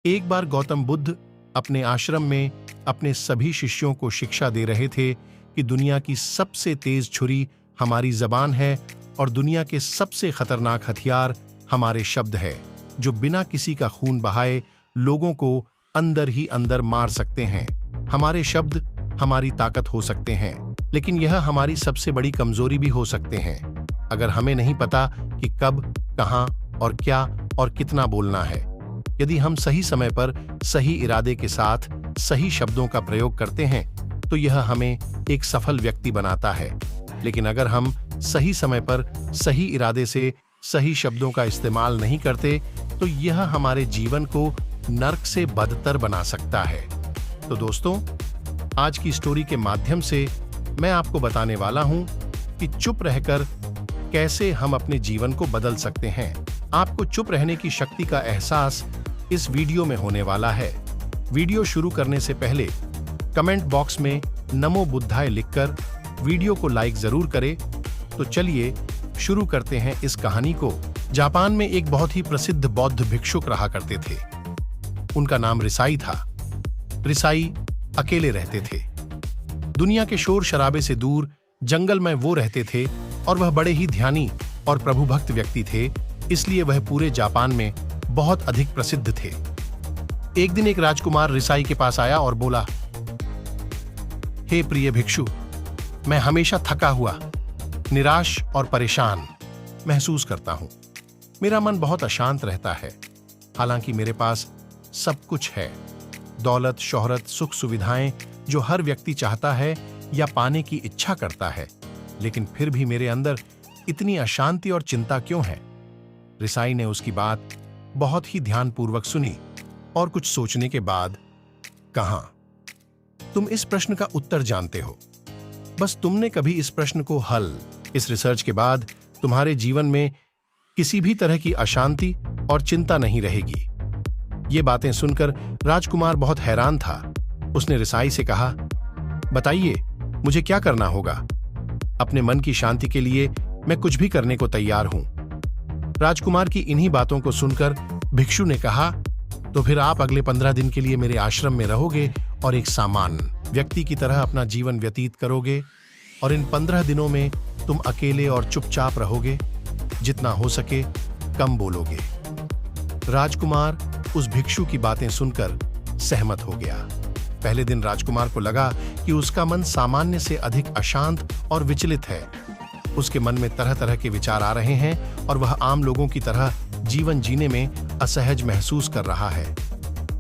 एक बार गौतम बुद्ध अपने आश्रम में अपने सभी शिष्यों को शिक्षा दे रहे थे कि दुनिया की सबसे तेज छुरी हमारी जबान है और दुनिया के सबसे खतरनाक हथियार हमारे शब्द है, जो बिना किसी का खून बहाए लोगों को अंदर ही अंदर मार सकते हैं। हमारे शब्द हमारी ताकत हो सकते हैं, लेकिन यह हमारी सबसे बड़ी कमजोरी भी हो सकते हैं। अगर हमें नहीं पता कि कब, कहां और क्या और कितना बोलना है। यदि हम सही समय पर सही इरादे के साथ सही शब्दों का प्रयोग करते हैं तो यह हमें एक सफल व्यक्ति बनाता है। लेकिन अगर हम सही समय पर सही इरादे से सही शब्दों का इस्तेमाल नहीं करते तो यह हमारे जीवन को नर्क से बदतर बना सकता है। तो दोस्तों, आज की स्टोरी के माध्यम से मैं आपको बताने वाला हूं कि चुप रहकर कैसे हम अपने जीवन को बदल सकते हैं। आपको चुप रहने की शक्ति का एहसास इस वीडियो में होने वाला है। वीडियो शुरू करने से पहले कमेंट बॉक्स में नमो बुद्धाय लिखकर वीडियो को लाइक जरूर करें। तो चलिए शुरू करते हैं इस कहानी को। जापान में एक बहुत ही प्रसिद्ध बौद्ध भिक्षुक रहा करते थे। उनका नाम रिसाई था। रिसाई अकेले रहते थे। दुनिया के शोर शराबे से दूर जंगल में वो रहते थे और वह बड़े ही ध्यानी और प्रभुभक्त व्यक्ति थे, इसलिए वह पूरे जापान में बहुत अधिक प्रसिद्ध थे। एक दिन एक राजकुमार रिसाई के पास आया और बोला, हे प्रिय भिक्षु, मैं हमेशा थका हुआ, निराश और परेशान महसूस करता हूं। मेरा मन बहुत अशांत रहता है। हालांकि मेरे पास सब कुछ है, दौलत, शोहरत, सुख सुविधाएं जो हर व्यक्ति चाहता है या पाने की इच्छा करता है, लेकिन फिर भी मेरे अंदर इतनी अशांति और चिंता क्यों है? रिसाई ने उसकी बात बहुत ही ध्यानपूर्वक सुनी और कुछ सोचने के बाद कहा, तुम इस प्रश्न का उत्तर जानते हो, बस तुमने कभी इस प्रश्न को हल। इस रिसर्च के बाद तुम्हारे जीवन में किसी भी तरह की अशांति और चिंता नहीं रहेगी। ये बातें सुनकर राजकुमार बहुत हैरान था। उसने रिसाई से कहा, बताइए मुझे क्या करना होगा? अपने मन की शांति के लिए मैं कुछ भी करने को तैयार हूं। राजकुमार की इन्हीं बातों को सुनकर भिक्षु ने कहा, तो फिर आप अगले 15 दिन के लिए मेरे आश्रम में रहोगे और एक सामान्य व्यक्ति की तरह अपना जीवन व्यतीत करोगे, और इन 15 दिनों में तुम अकेले और चुपचाप रहोगे, जितना हो सके कम बोलोगे। राजकुमार उस भिक्षु की बातें सुनकर सहमत हो गया। पहले दिन राजकुमार को लगा कि उसका मन सामान्य से अधिक अशांत और विचलित है। उसके मन में तरह तरह के विचार आ रहे हैं और वह आम लोगों की तरह जीवन जीने में असहज महसूस कर रहा है।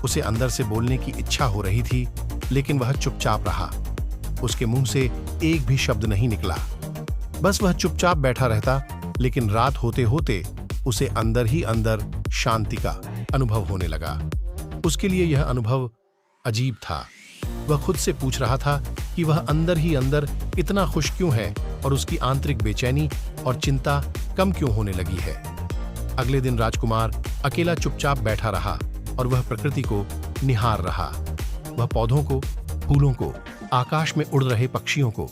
उसे अंदर से बोलने की इच्छा हो रही थी, लेकिन वह चुपचाप रहा। उसके मुंह से एक भी शब्द नहीं निकला। बस वह चुपचाप बैठा रहता, लेकिन रात होते होते उसे अंदर ही अंदर शांति का अनुभव होने लगा। उसके लिए यह अनुभव अजीब था। वह खुद से पूछ रहा था कि वह अंदर ही अंदर इतना खुश क्यों है और उसकी आंतरिक बेचैनी और चिंता कम क्यों होने लगी है। अगले दिन राजकुमार अकेला चुपचाप बैठा रहा और वह प्रकृति को निहार रहा। वह पौधों को, फूलों को, आकाश में उड़ रहे पक्षियों को,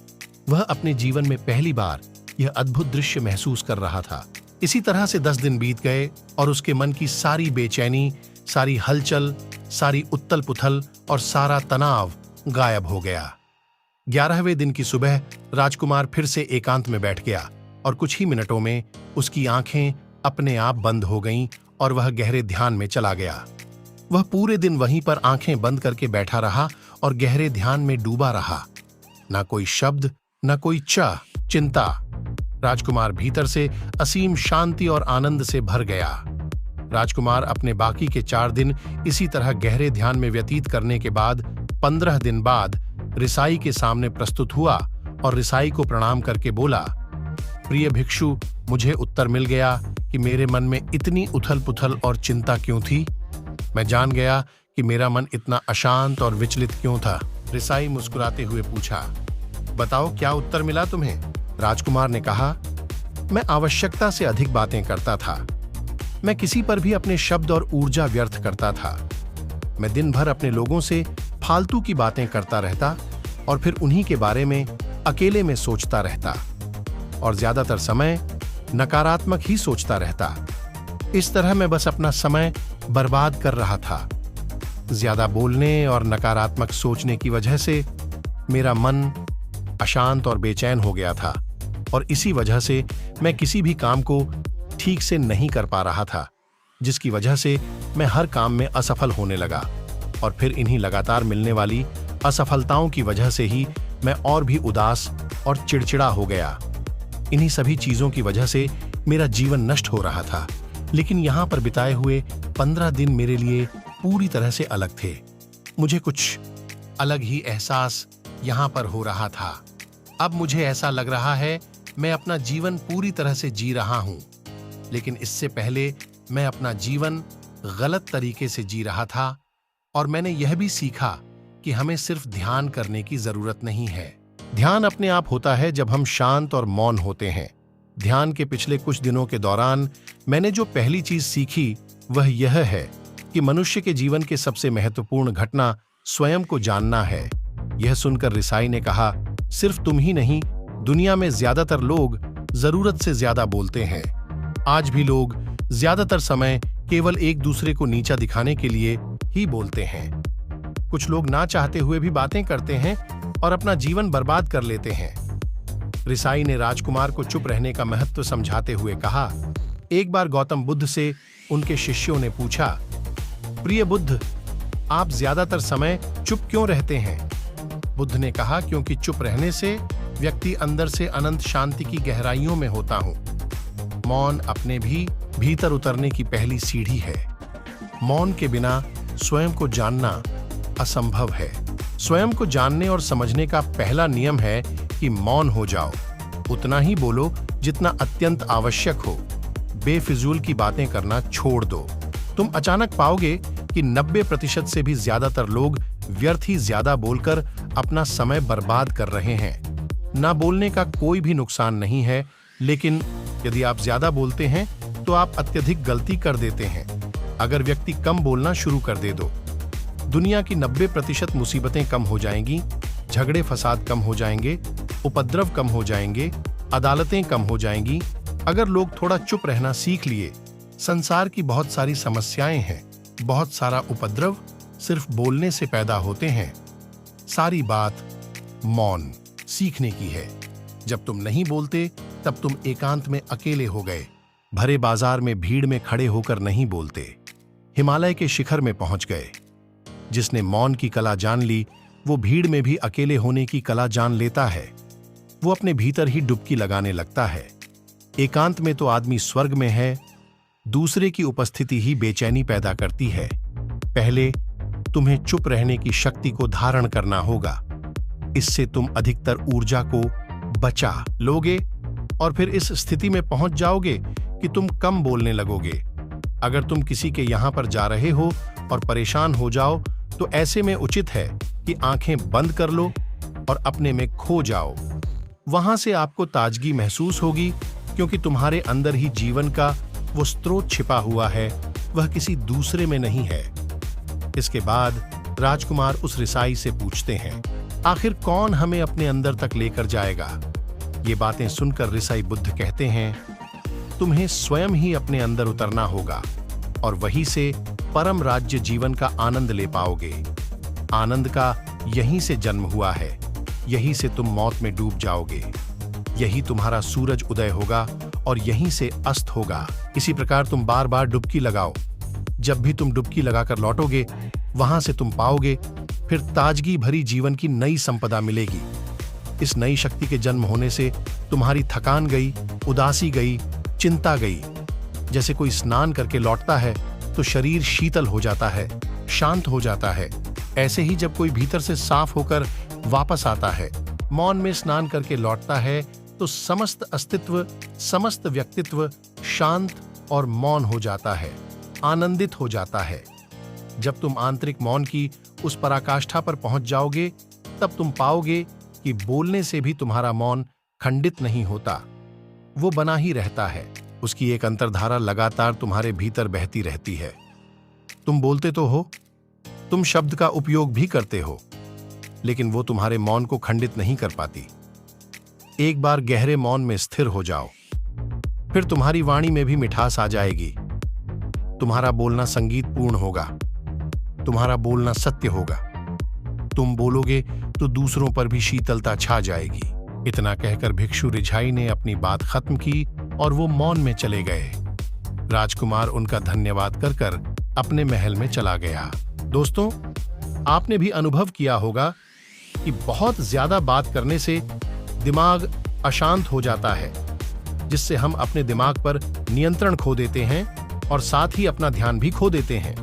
वह अपने जीवन में पहली बार यह अद्भुत दृश्य महसूस कर रहा था। इसी तरह से 10 दिन बीत गए और उसके मन की सारी बेचैनी, सारी हलचल, सारी उथल पुथल और सारा तनाव गायब हो गया। 11वें दिन की सुबह राजकुमार फिर से एकांत में बैठ गया और कुछ ही मिनटों में उसकी आंखें अपने आप बंद हो गईं और वह गहरे ध्यान में चला गया। वह पूरे दिन वहीं पर आंखें बंद करके बैठा रहा और गहरे ध्यान में डूबा रहा। ना कोई शब्द, ना कोई चिंता। राजकुमार भीतर से असीम शांति और आनंद से भर गया। राजकुमार अपने बाकी के 4 दिन इसी तरह गहरे ध्यान में व्यतीत करने के बाद 15 दिन बाद रिसाई के सामने प्रस्तुत हुआ और रिसाई को प्रणाम करके बोला, प्रिय भिक्षु, मुझे उत्तर मिल गया कि मेरे मन में इतनी उथल पुथल और चिंता क्यों थी। मैं जान गया कि मेरा मन इतना अशांत और विचलित क्यों था। रिसाई मुस्कुराते हुए पूछा, बताओ क्या उत्तर मिला तुम्हें? राजकुमार ने कहा, मैं आवश्यकता से अधिक बातें करता था। मैं किसी पर भी अपने शब्द और ऊर्जा व्यर्थ करता था। मैं दिन भर अपने लोगों से फालतू की बातें करता रहता और फिर उन्हीं के बारे में अकेले में सोचता रहता और ज्यादातर समय नकारात्मक ही सोचता रहता। इस तरह मैं बस अपना समय बर्बाद कर रहा था। ज्यादा बोलने और नकारात्मक सोचने की वजह से मेरा मन अशांत और बेचैन हो गया था और इसी वजह से मैं किसी भी काम को ठीक से नहीं कर पा रहा था, जिसकी वजह से मैं हर काम में असफल होने लगा और फिर इन्हीं लगातार मिलने वाली असफलताओं की वजह से ही मैं और भी उदास और चिड़चिड़ा हो गया। इन्हीं सभी चीजों की वजह से मेरा जीवन नष्ट हो रहा था, लेकिन यहाँ पर बिताए हुए 15 दिन मेरे लिए पूरी तरह से अलग थे। मुझे कुछ अलग ही एहसास यहाँ पर हो रहा था। अब मुझे ऐसा लग रहा है मैं अपना जीवन पूरी तरह से जी रहा हूँ, लेकिन इससे पहले मैं अपना जीवन गलत तरीके से जी रहा था और मैंने यह भी सीखा कि हमें सिर्फ ध्यान करने की जरूरत नहीं है। ध्यान अपने आप होता है जब हम शांत और मौन होते हैं। ध्यान के पिछले कुछ दिनों के दौरान मैंने जो पहली चीज सीखी वह यह है कि मनुष्य के जीवन के सबसे महत्वपूर्ण घटना स्वयं को जानना है। यह सुनकर रिसाई ने कहा, सिर्फ तुम ही नहीं, दुनिया में ज्यादातर लोग जरूरत से ज्यादा बोलते हैं। आज भी लोग ज्यादातर समय केवल एक दूसरे को नीचा दिखाने के लिए ही बोलते हैं। कुछ लोग ना चाहते हुए भी बातें करते हैं और अपना जीवन बर्बाद कर लेते हैं। रिसाई ने राजकुमार को चुप रहने का महत्व समझाते हुए कहा, एक बार गौतम बुद्ध से उनके शिष्यों ने पूछा, प्रिय बुद्ध, आप ज्यादातर समय चुप क्यों रहते हैं? बुद्ध ने कहा, क्योंकि चुप रहने से व्यक्ति अंदर से अनंत शांति की गहराइयों में होता हूं। मौन अपने भी भीतर उतरने की पहली सीढ़ी है। मौन के बिना स्वयं को जानना असंभव है। स्वयं को जानने और समझने का पहला नियम है कि मौन हो जाओ। उतना ही बोलो जितना अत्यंत आवश्यक हो। बेफिजूल की बातें करना छोड़ दो। तुम अचानक पाओगे कि 90% से भी ज्यादातर लोग व्यर्थ ही ज्यादा बोलकर अपना समय बर्बाद कर रहे हैं। ना बोलने का कोई भी नुकसान नहीं है, लेकिन यदि आप ज्यादा बोलते हैं तो आप अत्यधिक गलती कर देते हैं। अगर व्यक्ति कम बोलना शुरू कर दे दो, दुनिया की 90% मुसीबतें कम हो जाएंगी, झगड़े फसाद कम हो जाएंगे, उपद्रव कम हो जाएंगे, अदालतें कम हो जाएंगी। अगर लोग थोड़ा चुप रहना सीख लिए, संसार की बहुत सारी समस्याएं हैं, बहुत सारा उपद्रव सिर्फ बोलने से पैदा होते हैं। सारी बात मौन सीखने की है। जब तुम नहीं बोलते तब तुम एकांत में अकेले हो गए। भरे बाजार में भीड़ में खड़े होकर नहीं बोलते, हिमालय के शिखर में पहुंच गए। जिसने मौन की कला जान ली, वो भीड़ में भी अकेले होने की कला जान लेता है। वो अपने भीतर ही डुबकी लगाने लगता है। एकांत में तो आदमी स्वर्ग में है। दूसरे की उपस्थिति ही बेचैनी पैदा करती है। पहले तुम्हें चुप रहने की शक्ति को धारण करना होगा। इससे तुम अधिकतर ऊर्जा को बचा लोगे और फिर इस स्थिति में पहुंच जाओगे कि तुम कम बोलने लगोगे। अगर तुम किसी के यहां पर जा रहे हो और परेशान हो जाओ तो ऐसे में उचित है कि आंखें बंद कर लो और अपने में खो जाओ। वहां से आपको ताजगी महसूस होगी, क्योंकि तुम्हारे अंदर ही जीवन का वो स्रोत छिपा हुआ है, वह किसी दूसरे में नहीं है। इसके बाद राजकुमार उस रिसाई से पूछते हैं, आखिर कौन हमें अपने अंदर तक लेकर जाएगा? ये बातें सुनकर रिसाई बुद्ध कहते हैं, तुम्हें स्वयं ही अपने अंदर उतरना होगा और वहीं से परम राज्य जीवन का आनंद ले पाओगे। आनंद का यहीं से जन्म हुआ है। यहीं से तुम मौत में डूब जाओगे। यही तुम्हारा सूरज उदय होगा और यहीं से अस्त होगा। इसी प्रकार तुम बार बार डुबकी लगाओ। जब भी तुम डुबकी लगाकर लौटोगे, वहां से तुम पाओगे फिर ताजगी भरी जीवन की नई संपदा मिलेगी। इस नई शक्ति के जन्म होने से तुम्हारी थकान गई, उदासी गई, चिंता गई। जैसे कोई स्नान करके लौटता है तो शरीर शीतल हो जाता है, शांत हो जाता है। ऐसे ही जब कोई भीतर से साफ होकर वापस आता है, मौन में स्नान करके लौटता है, तो समस्त अस्तित्व, समस्त व्यक्तित्व शांत और मौन हो जाता है, आनंदित हो जाता है। जब तुम आंतरिक मौन की उस पराकाष्ठा पर पहुंच जाओगे, तब तुम पाओगे कि बोलने से भी तुम्हारा मौन खंडित नहीं होता, वो बना ही रहता है। उसकी एक अंतर्धारा लगातार तुम्हारे भीतर बहती रहती है। तुम बोलते तो हो, तुम शब्द का उपयोग भी करते हो, लेकिन वो तुम्हारे मौन को खंडित नहीं कर पाती। एक बार गहरे मौन में स्थिर हो जाओ, फिर तुम्हारी वाणी में भी मिठास आ जाएगी। तुम्हारा बोलना संगीतपूर्ण होगा। तुम्हारा बोलना सत्य होगा। तुम बोलोगे तो दूसरों पर भी शीतलता छा जाएगी। इतना कहकर भिक्षु रिझाई ने अपनी बात खत्म की और वो मौन में चले गए। राजकुमार उनका धन्यवाद कर कर अपने महल में चला गया। दोस्तों, आपने भी अनुभव किया होगा कि बहुत ज्यादा बात करने से दिमाग अशांत हो जाता है, जिससे हम अपने दिमाग पर नियंत्रण खो देते हैं और साथ ही अपना ध्यान भी खो देते हैं।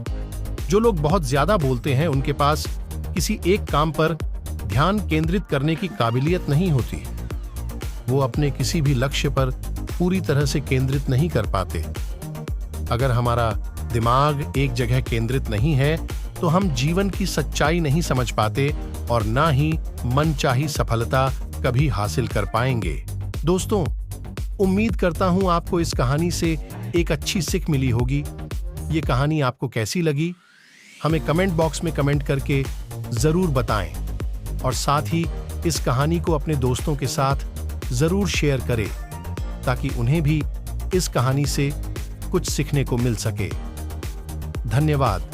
जो लोग बहुत ज्यादा बोलते हैं उनके पास किसी एक काम पर ध्यान केंद्रित करने की काबिलियत नहीं होती। वो अपने किसी भी लक्ष्य पर पूरी तरह से केंद्रित नहीं कर पाते। अगर हमारा दिमाग एक जगह केंद्रित नहीं है तो हम जीवन की सच्चाई नहीं समझ पाते और ना ही मनचाही सफलता कभी हासिल कर पाएंगे। दोस्तों, उम्मीद करता हूं आपको इस कहानी से एक अच्छी सीख मिली होगी। ये कहानी आपको कैसी लगी, हमें कमेंट बॉक्स में कमेंट करके जरूर बताएं और साथ ही इस कहानी को अपने दोस्तों के साथ जरूर शेयर करें ताकि उन्हें भी इस कहानी से कुछ सीखने को मिल सके। धन्यवाद।